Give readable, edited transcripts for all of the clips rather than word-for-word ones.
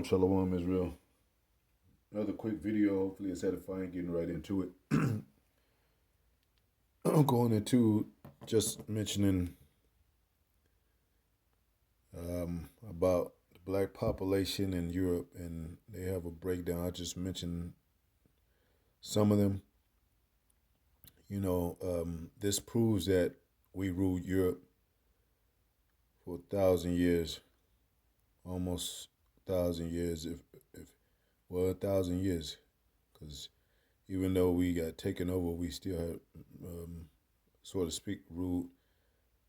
Shalom, Israel. Another quick video. Hopefully, it's edifying. Getting right into it. I'm going into just mentioning about the black population in Europe, and they have a breakdown. I just mentioned some of them. This proves that we ruled Europe for 1,000 years, almost 1,000 years, if well, 1,000 years, because even though we got taken over, we still had, so to speak, ruled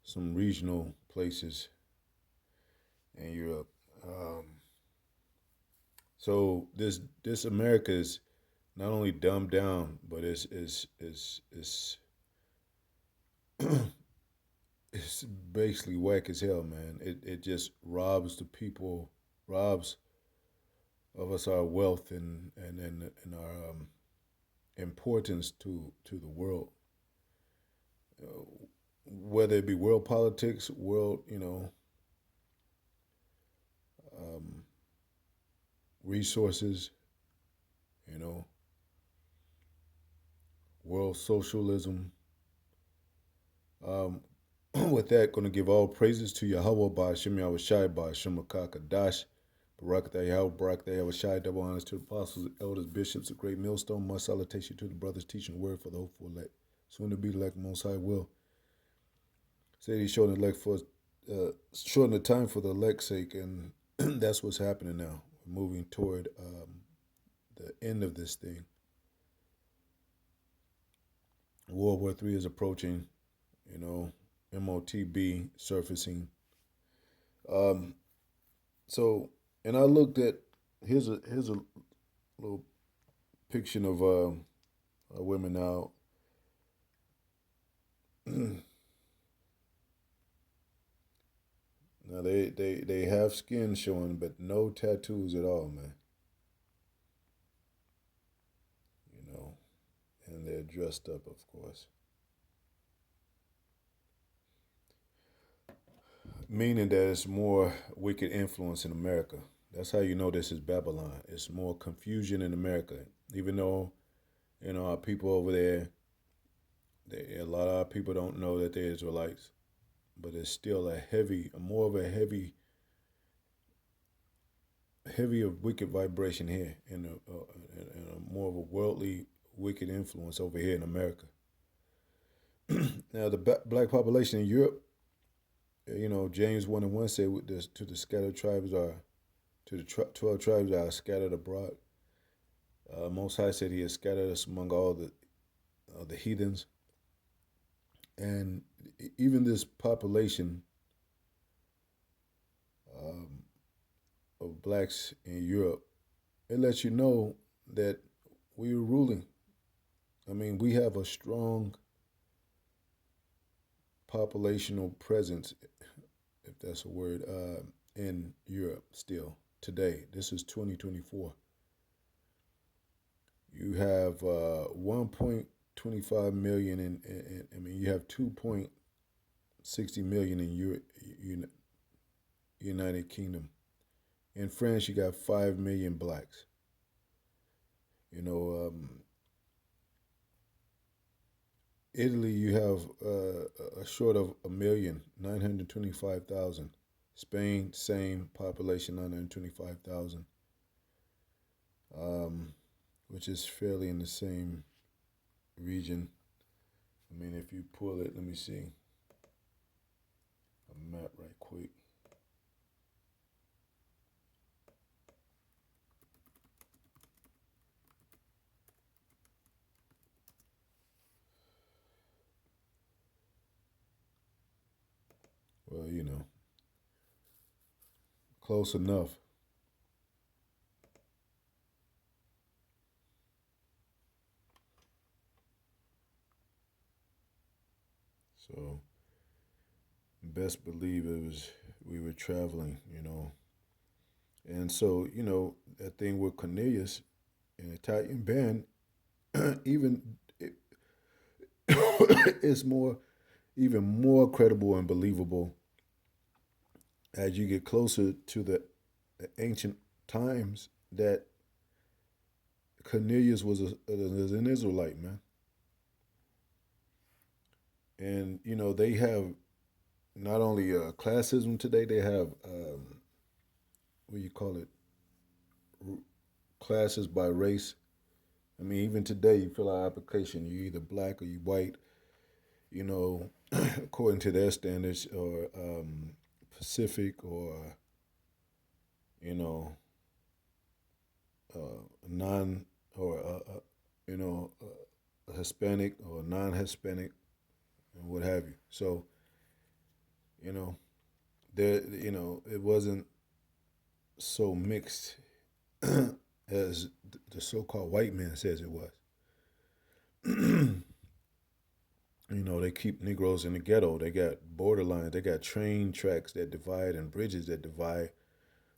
some regional places in Europe. Um, so this America is not only dumbed down, but it's basically whack as hell, man. It just robs the people, robs of us our wealth and our importance to the world. Uh, Whether it be world politics, world um, resources, you know, world socialism. Um, with that, going to give all praises to Yahweh by Shem Yahushai by Shem Kadash. Barakatah Yahweh, Barakatah Yahushai, double honors to the apostles, elders, bishops, a great millstone, much salutation to the brothers teaching the word for the hopeful elect. Soon to be elect, most high will. Say he's shorting the elect for shorten the time for the elect's sake, and that's what's happening now. We're moving toward the end of this thing. World War III is approaching, MOTB surfacing. Um, so, and I looked at here's a little picture of women now. Now they have skin showing, but no tattoos at all, man. You know, and they're dressed up, of course. Meaning that it's more wicked influence in America. That's how you know this is Babylon. It's more confusion in America. Even though, our people over there, a lot of our people don't know that they're Israelites, but it's still more of a heavy of wicked vibration here, and more of a worldly wicked influence over here in America. Now, the black population in Europe, James 1:1 said to the scattered tribes are, to the 12 tribes that are scattered abroad. Most High said he has scattered us among all the heathens. And even this population um, of blacks in Europe, it lets you know that we were ruling. I mean, we have a strong populational presence, if that's a word, in Europe still today. This is 2024. You have 1.25 million I mean, you have 2.60 million in United Kingdom. In France, you got 5 million blacks. You know, Italy, you have a short of 1,925,000. Spain, same population, 925,000, which is fairly in the same region. I mean, if you pull it, let me see a map right quick. Well, close enough. So, best believe we were traveling, And so, that thing with Cornelius, an Italian band, even it, it's even more credible and believable as you get closer to the ancient times that Cornelius was an Israelite, man. And they have not only classism today, they have what do you call it, classes by race. I mean, even today, you fill out an application, you're either black or you white, you know, according to their standards, or Pacific, or you know, non, or Hispanic or non-Hispanic, and what have you. So you know, it wasn't so mixed as the so-called white man says it was. They keep Negroes in the ghetto. They got borderlines. They got train tracks that divide and bridges that divide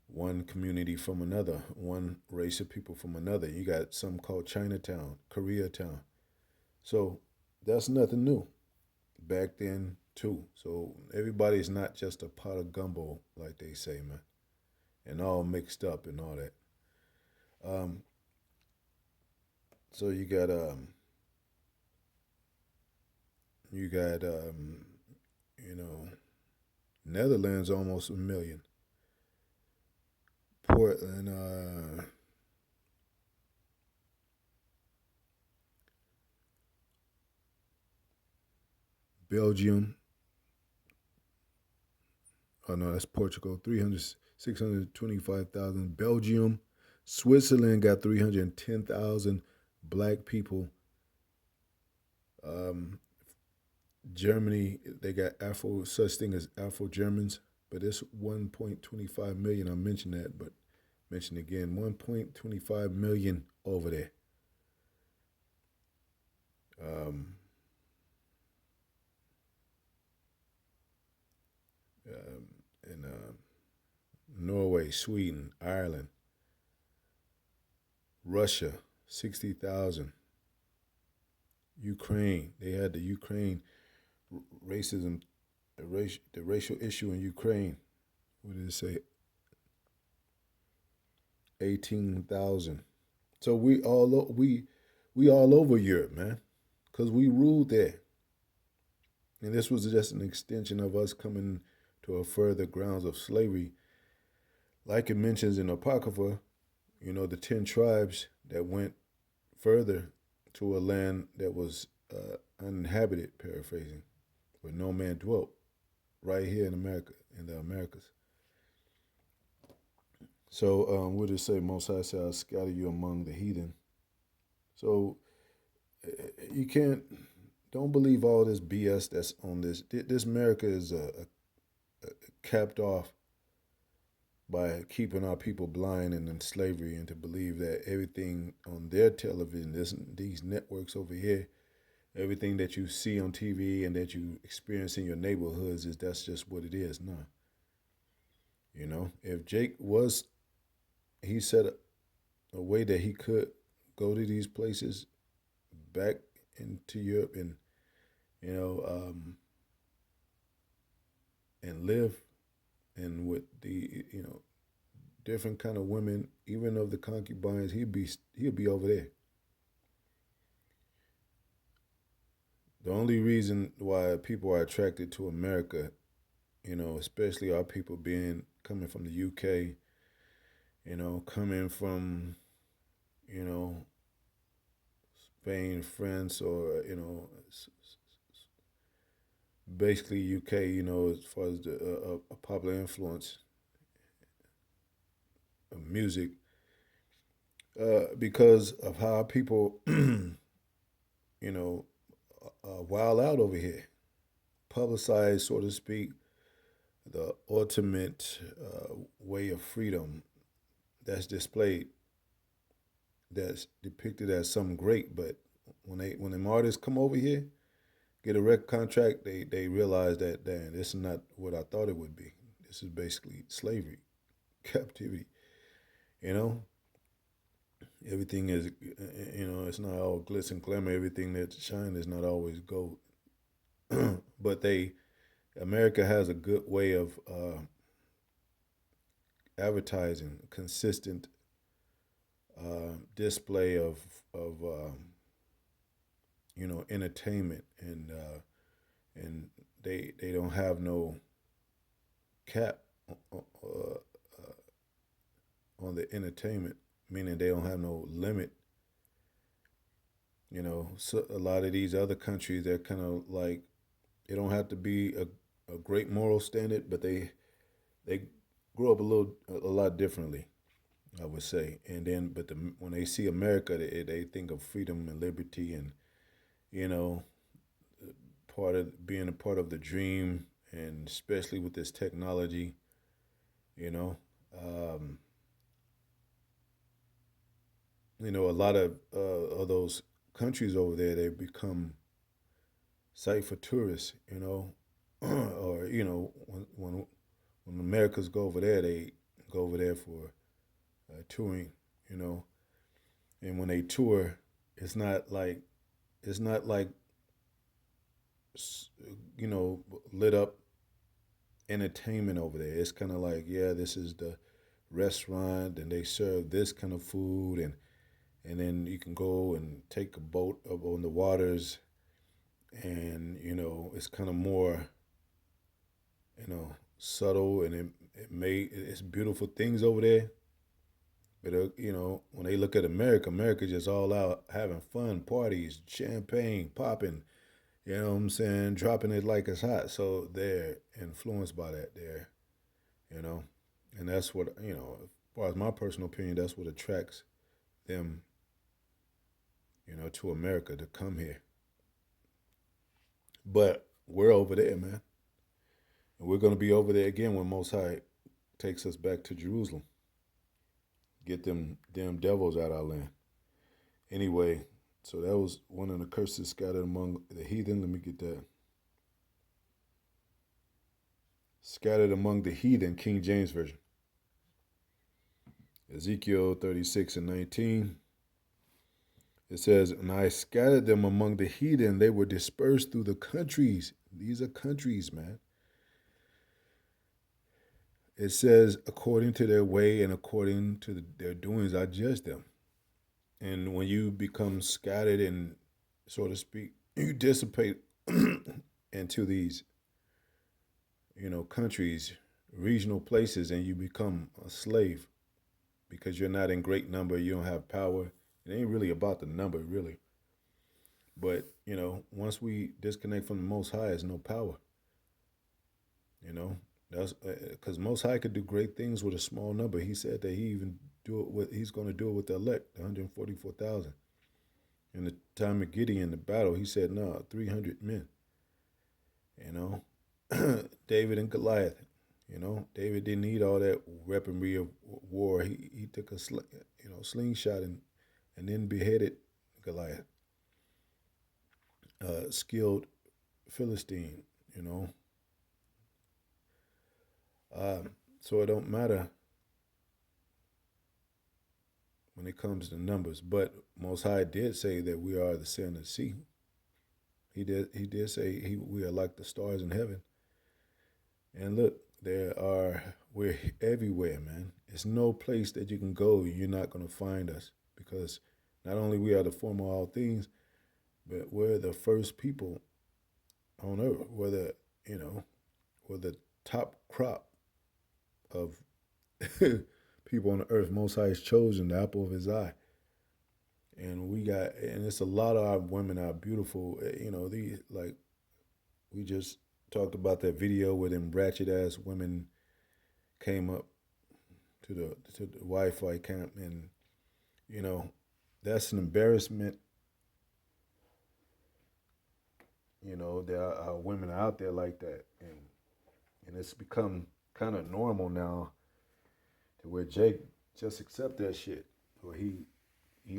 one community from another, one race of people from another. You got some called Chinatown, Koreatown. So that's nothing new back then too. So everybody's not just a pot of gumbo like they say, man, and all mixed up and all that. Um, so you got you know Netherlands almost a million. Portland, Belgium. Oh no, that's Portugal. 625,000. Belgium, Switzerland got 310,000 black people. Um, Germany, they got Afro, such thing as Afro Germans, but it's 1.25 million. I mentioned that, but mention again, 1.25 million over there. Um, um, in Norway, Sweden, Ireland, Russia, 60,000. Ukraine, they had the Ukraine racism, the racial issue in Ukraine. What did it say? 18,000. So we all over Europe, man, because we ruled there, and this was just an extension of us coming to a further grounds of slavery, like it mentions in Apocrypha. The 10 tribes that went further to a land that was uninhabited, paraphrasing, where no man dwelt, right here in America, in the Americas. So, what did it say? Most High said, I'll scatter you among the heathen. So, you can't, don't believe all this BS that's on this. This America is capped off by keeping our people blind and in slavery, and to believe that everything on their television, these networks over here, everything that you see on TV and that you experience in your neighborhoods, is that's just what it is. No. If Jake was, he said a way that he could go to these places back into Europe, and you know and live, and with the different kind of women, even of the concubines, he'd be over there. The only reason why people are attracted to America, especially our people being coming from the UK, coming from you know Spain, France, or basically UK, as far as the a popular influence of music, because of how people, know, wild out over here, publicize, so to speak, the ultimate way of freedom that's displayed, that's depicted as something great. But when them artists come over here, get a record contract, they realize that, damn, this is not what I thought it would be. This is basically slavery, captivity. You know, everything is, it's not all glitz and glamour. Everything that shines is not always gold. But America has a good way of advertising, consistent display of entertainment, and they don't have no cap on the entertainment, meaning they don't have no limit. So a lot of these other countries, they're kind of like, they don't have to be a great moral standard, but they grow up a lot differently, I would say. And then, but when they see America, they think of freedom and liberty, and you know, part of being a part of the dream, and especially with this technology, you know, um, a lot of those countries over there, they become site for tourists, or when Americans go over there, they go over there for touring, you know, and when they tour, it's not like it's not like you know lit up entertainment over there. It's kind of like, yeah, this is the restaurant, and they serve this kind of food, and then you can go and take a boat up on the waters, and it's kind of more subtle, and it's beautiful things over there. But when they look at America, America just all out having fun, parties, champagne popping. You know what I'm saying? Dropping it like it's hot. So they're influenced by that there, you know. And that's what, as far as my personal opinion, that's what attracts them, to America to come here. But we're over there, man. And we're going to be over there again when Most High takes us back to Jerusalem. Get them damn devils out our land. Anyway, so that was one of the curses scattered among the heathen. Let me get that. Scattered among the heathen, King James Version. Ezekiel 36 and 19. It says, "And I scattered them among the heathen. They were dispersed through the countries." These are countries, man. It says, "According to their way and according to their doings, I judge them." And when you become scattered and, so to speak, you dissipate into these, countries, regional places, and you become a slave because you're not in great number, you don't have power. It ain't really about the number, really. But, once we disconnect from the Most High, there's no power. That's because Most High could do great things with a small number. He said that he's going to do it with the elect, the 144,000. In the time of Gideon, the battle, he said, no, 300 men. You know, David and Goliath. David didn't need all that weaponry of war. He took a slingshot and then beheaded Goliath, skilled Philistine. You know, so it don't matter when it comes to numbers. But Most High did say that we are the sand of the sea. He did say we are like the stars in heaven. And look, we're everywhere, man. There's no place that you can go you're not gonna find us, because not only we are the form of all things, but we're the first people on earth. We're the top crop of people on the earth. Most High has chosen the apple of His eye, and it's a lot of our women are beautiful. These, like, we just talked about that video where them ratchet ass women came up to the Wi-Fi camp, and you know that's an embarrassment. There are women out there like that, and it's become kind of normal now to where Jake just accept that shit, or he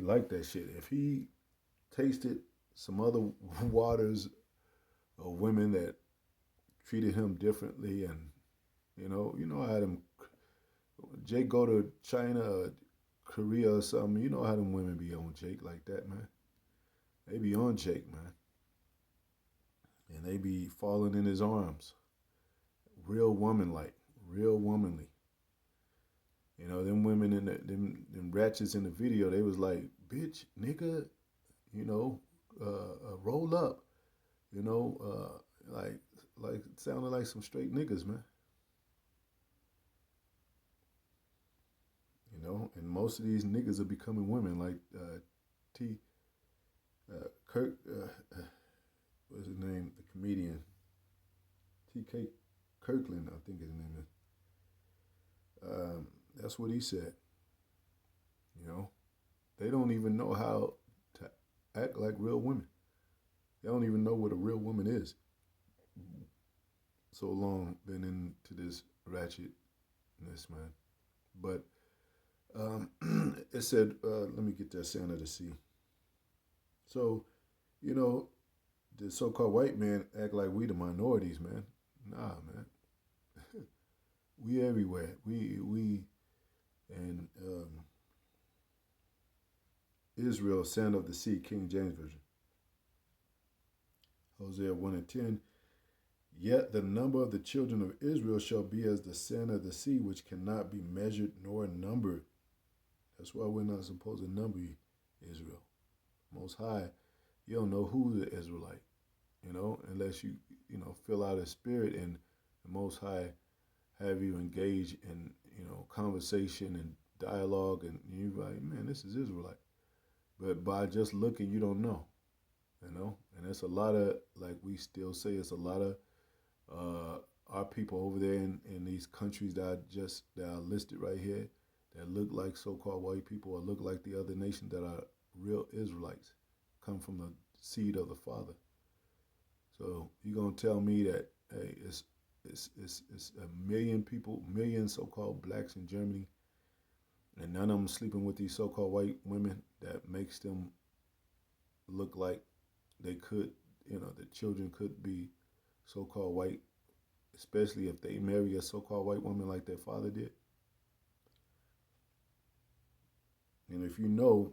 liked that shit. If he tasted some other waters of women that treated him differently, and how them Jake go to China or Korea or something, you know how them women be on Jake like that, man. They be on Jake, man, and they be falling in his arms, real woman like, real womanly. You know, them women in them ratchets in the video, they was like, "Bitch, nigga, you know, roll up." You know, like sounding like some straight niggas, man. You know, and most of these niggas are becoming women, like T. Kirk. What's his name? The comedian T.K. Kirkland, I think his name is. That's what he said. You know, they don't even know how to act like real women. They don't even know what a real woman is. So long been into this ratchetness, man. But it said, let me get that sound of the sea. So, you know, the so-called white man act like we the minorities, man. Nah, man. We everywhere. We and Israel, sand of the sea, King James Version. Hosea 1 and 10. Yet the number of the children of Israel shall be as the sand of the sea, which cannot be measured nor numbered. That's why we're not supposed to number Israel. Most High, you don't know who's the Israelite, you know, unless you know, fill out a spirit and the Most High have you engage in, you know, conversation and dialogue, and you're like, man, this is Israelite. But by just looking, you don't know, you know. And it's a lot of, like we still say, it's a lot of uh, our people over there in these countries that are listed right here that look like so-called white people or look like the other nations that are real Israelites, come from the seed of the Father. So you're gonna tell me that, hey, it's a million people, million so-called blacks in Germany, and none of them sleeping with these so-called white women that makes them look like they could, you know, the children could be so-called white, especially if they marry a so-called white woman like their father did. And if you know,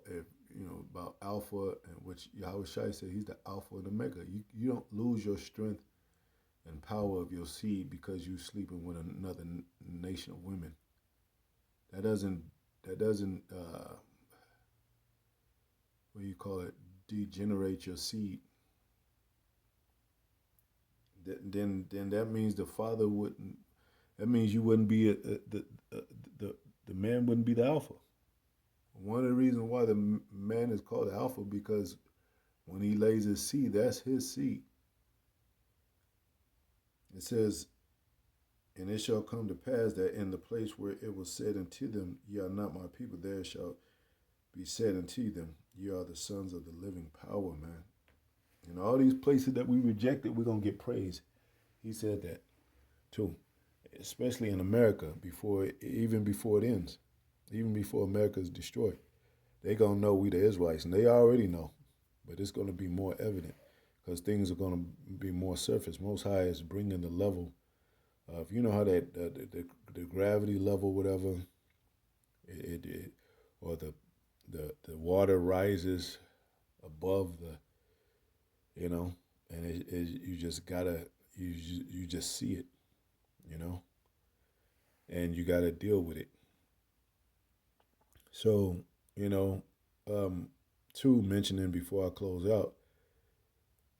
if you know about Alpha, and which Yahweh Shai said he's the Alpha and Omega, you don't lose your strength and power of your seed because you sleeping with another nation of women. That doesn't what do you call it, degenerate your seed. Then that means the father wouldn't. That means you wouldn't be the the the man wouldn't be the alpha. One of the reasons why the man is called alpha, because when he lays his seed, that's his seed. It says, and it shall come to pass that in the place where it was said unto them, ye are not my people, there shall be said unto them, ye are the sons of the living power, man. In all these places that we rejected, we're gonna get praise. He said that too, especially in America, even before it ends, even before America is destroyed. They gonna know we the Israelites, and they already know, but it's gonna be more evident because things are gonna be more surface. Most High is bringing the level of, you know how that the gravity level, whatever, it or the water rises above the, you know, and you just gotta you just see it, you know, and you gotta deal with it. So, you know, um, two, mentioning before I close out,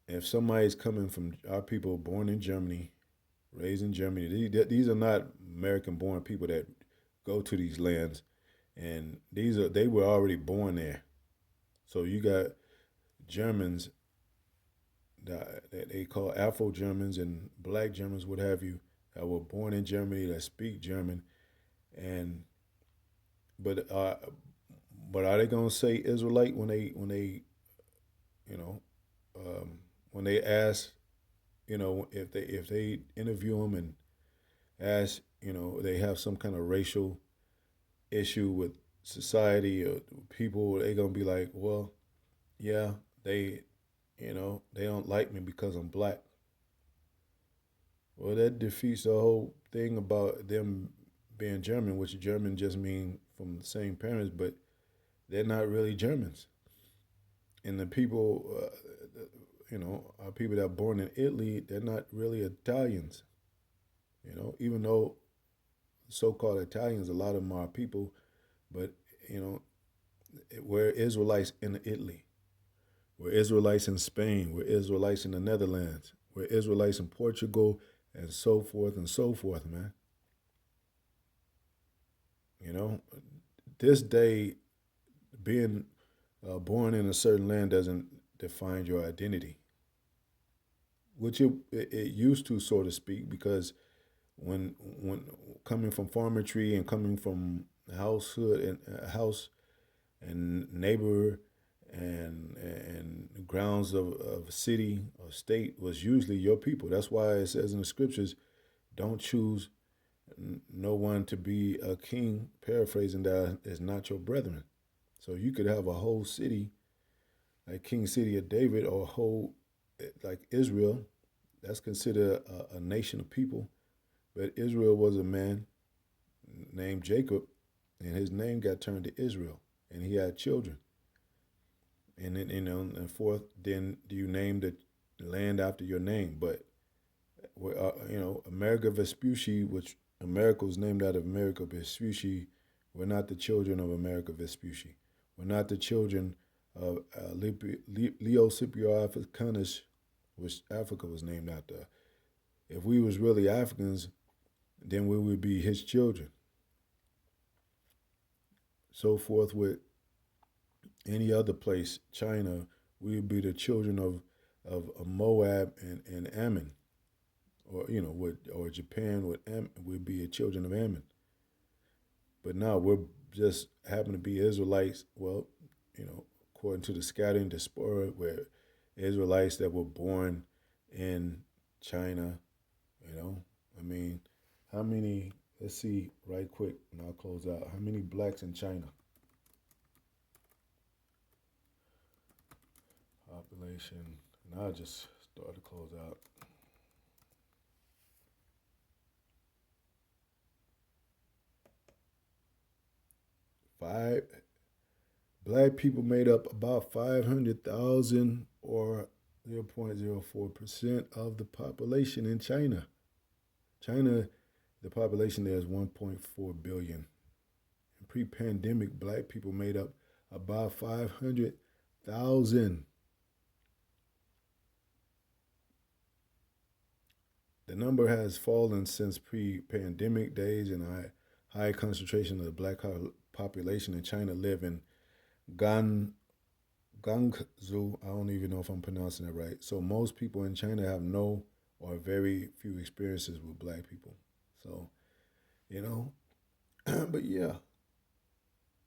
if somebody's coming from our people born in Germany, raised in Germany, these are not American born people that go to these lands, and they were already born there. So you got Germans that they call Afro Germans and Black Germans, what have you, that were born in Germany that speak German, and but uh, but are they gonna say Israelite when they you know when they ask, you know, if they interview them and ask, you know, they have some kind of racial issue with society or people, they gonna be like, well, yeah, they, you know, they don't like me because I'm black. Well, that defeats the whole thing about them being German, which German just mean from the same parents, but they're not really Germans. And the people, you know, are people that are born in Italy, they're not really Italians. You know, even though so-called Italians, a lot of them are people, but you know, we're Israelites in Italy, we're Israelites in Spain, we're Israelites in the Netherlands, we're Israelites in Portugal, and so forth, man. You know, this day being born in a certain land doesn't define your identity, which it used to, so to speak, because when coming from farmertree and coming from househood and house and neighbor and grounds of city or state was usually your people. That's why it says in the scriptures, don't choose no one to be a king, paraphrasing, that is not your brethren. So you could have a whole city like King City of David, or a whole like Israel. That's considered a nation of people. But Israel was a man named Jacob, and his name got turned to Israel, and he had children. And then, and fourth, then do you name the land after your name? But America Vespucci, which America was named out of America Vespucci, we're not the children of America Vespucci. We're not the children of Leo Scipio Africanus, which Africa was named after. If we was really Africans, then we would be his children. So forth with any other place, China, we would be the children of Moab and Ammon, or or Japan with would be the children of Ammon. But now we're just happen to be Israelites. Well, according to the scattered diaspora, we're Israelites that were born in China. I mean, how many? Let's see, right quick, and I'll close out. How many blacks in China? Population, and I'll just start to close out. 5 Black people made up about 500,000, or 0.04% of the population in China. China, the population there is 1.4 billion. In pre-pandemic, black people made up about 500,000. The number has fallen since pre-pandemic days, and high concentration of the black population in China live in Gan Guangzhou. I don't even know if I'm pronouncing it right. So most people in China have no or very few experiences with black people. So, you know, but yeah.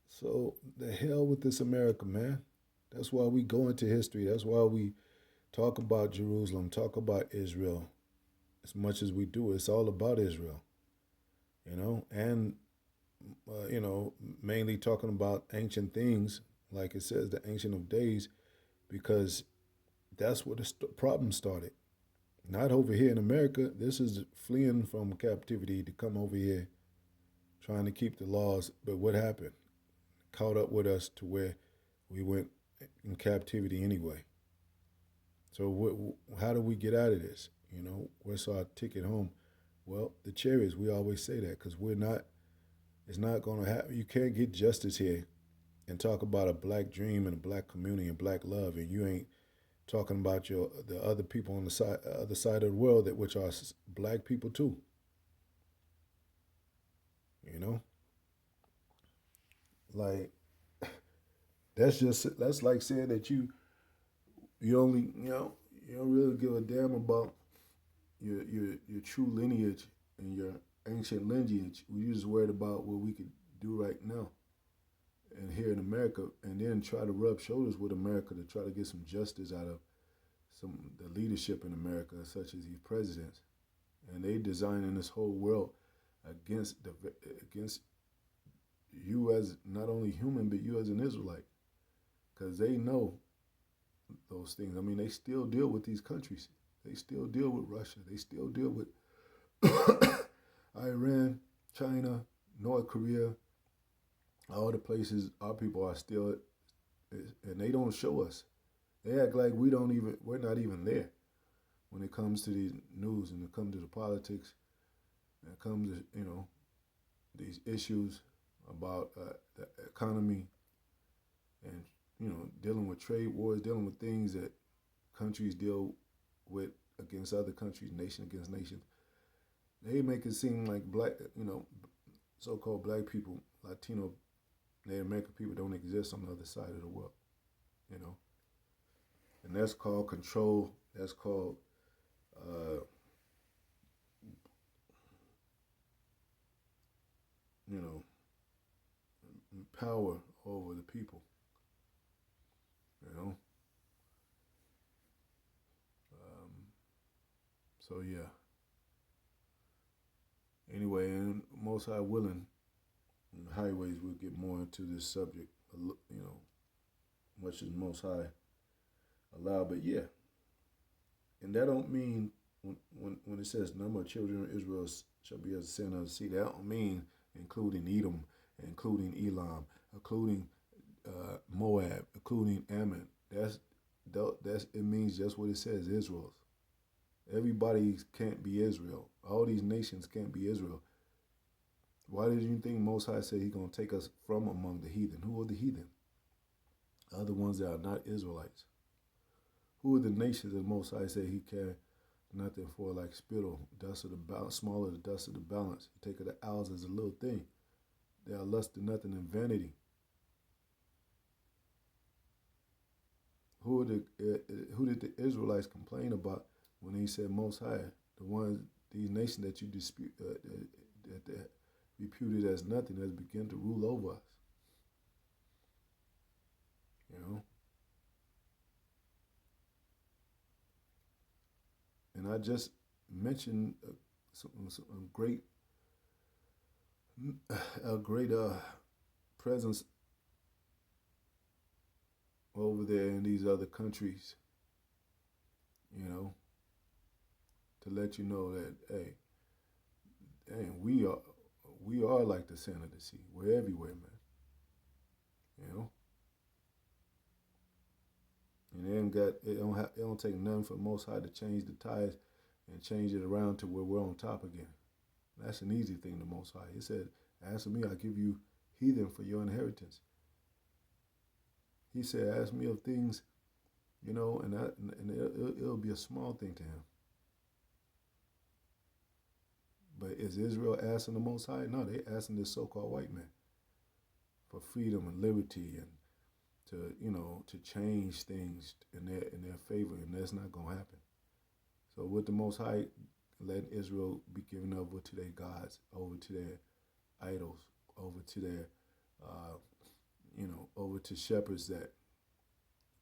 So the hell with this America, man. That's why we go into history. That's why we talk about Jerusalem, talk about Israel as much as we do. It's all about Israel, and mainly talking about ancient things, like it says, the Ancient of Days, because that's where the problem started. Not over here in America. This is fleeing from captivity to come over here, trying to keep the laws. But what happened? Caught up with us to where we went in captivity anyway. So how do we get out of this? Where's our ticket home? Well, the chariots. We always say that because we're not. It's not going to happen. You can't get justice here and talk about a black dream and a black community and black love, and you ain't talking about the other people on the other side of the world, that which are black people too. You know, like that's like saying that you only you don't really give a damn about your true lineage and your ancient lineage. We just worried about what we could do right now and here in America, and then try to rub shoulders with America to try to get some justice out of the leadership in America, such as these presidents, and they designing this whole world against you as not only human, but you as an Israelite, because they know those things. I mean, they still deal with these countries. They still deal with Russia. They still deal with Iran, China, North Korea, all the places our people are still, and they don't show us. They act like we're not even there when it comes to the news and it comes to the politics and it comes to, these issues about the economy and dealing with trade wars, dealing with things that countries deal with against other countries, nation against nation. They make it seem like black, so-called black people, Latino, Native American people don't exist on the other side of the world, you know, and that's called control. That's called, uh, you know, power over the people, you know. Um, so yeah. Anyway, and most high willing, highways we'll get more into this subject, much as most high allow. But yeah, and that don't mean when it says number of children of Israel shall be as the sand of the sea. That don't mean including Edom, including Elam, including Moab, including Ammon. That's it means just what it says. Israel's. Everybody can't be Israel. All these nations can't be Israel. Why did you think Most High said He's gonna take us from among the heathen? Who are the heathen? Other ones that are not Israelites. Who are the nations that Most High said He care nothing for, like spittle, dust of the balance, smaller the dust of the balance. You take of the owls as a little thing. They are less than nothing in vanity. Who did the Israelites complain about when He said Most High? The ones, these nations that you dispute, that reputed as nothing, has begun to rule over us. You know, and I just mentioned some great presence over there in these other countries. You know, to let you know that hey, dang, we are like the sand of the sea. We're everywhere, man. You know, and it don't take nothing for Most High to change the tides and change it around to where we're on top again. That's an easy thing to Most High. He said, "Ask me, I'll give you heathen for your inheritance." He said, "Ask me of things, and it'll be a small thing to him." But is Israel asking the Most High? No, they asking this so-called white man for freedom and liberty and to change things in their favor, and that's not gonna happen. So with the Most High letting Israel be given over to their gods, over to their idols, over to their uh, over to shepherds that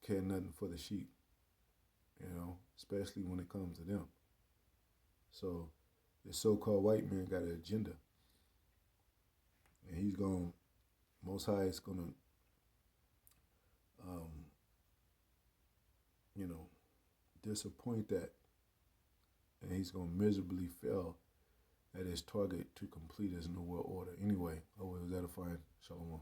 care nothing for the sheep, especially when it comes to them. So the so-called white man got an agenda, and Most High is gonna, um, you know, disappoint that, and he's gonna miserably fail at his target to complete his new world order. Anyway, always edifying. Shalom.